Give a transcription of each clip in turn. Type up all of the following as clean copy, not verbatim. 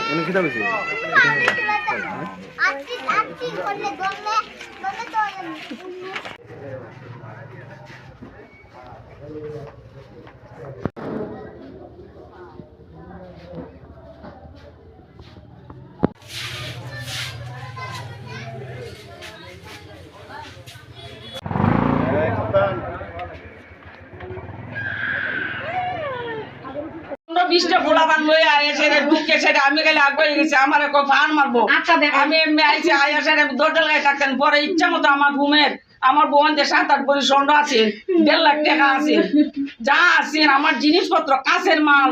ini kita bisa. বিশটা গোলাবান লয়ে আইছে রে ঢুকে সেটা আমি গেলে আগে গেছে আমার কো ফান মারবো আমি এমনি আইছি আইসা রে দরজা লাগাই থাকতেন পরে ইচ্ছা মতো আমার ঘুমের আমার বোনদের 7-8 ভরি স্বর্ণ আছে 1.5 লাখ টাকা আছে যা আছে আমার জিনিসপত্র কাছের মাল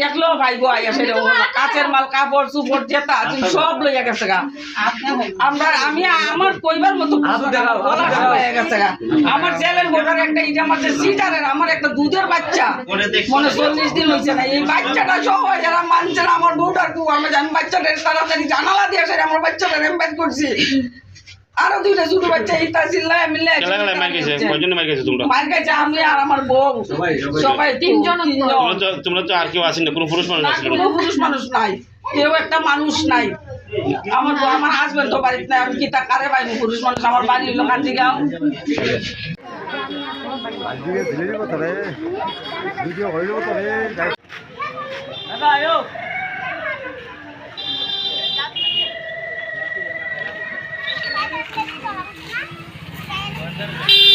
দেখলো ভাই গো আইসা রে কাছের মাল কাপড় চুপড় যেটা আছে সব লইয়া গেছে গা আমি আমার কইবার মতো হয়ে গেছে গা আমার ছেলের ভোটার একটা ইটা আমার সিটারের আমার একটা দুধের বাচ্চা মনে 40 দিন হয়েছে না এই বাচ্চাটা সহ যারা মানছে না আমার ভোটার কু আমি বাচ্চাটা তাড়াতাড়ি জানালা দিয়ে আসে আমার বাচ্চাটা রেম্পাইট করছি আরো দুইটা ছোট বাচ্চা ইটা চিল্লায় মিলে মার গেছে আমি আর আমার বউ সবাই তিনজন তোমরা তো আর কেউ আসেন না কোনো পুরুষ মানুষ আসেন কোনো পুরুষ মানুষ নাই কেউ একটা মানুষ নাই আমার আমার হাজবেন্ড তো বাড়িতে নাই আমি কি তা কারে পাইনি পুরুষ মানুষ আমার বাড়ি হলো কান্দিগাঁও ভিডিও হইল তো রে দাদা আয়ো Thank you.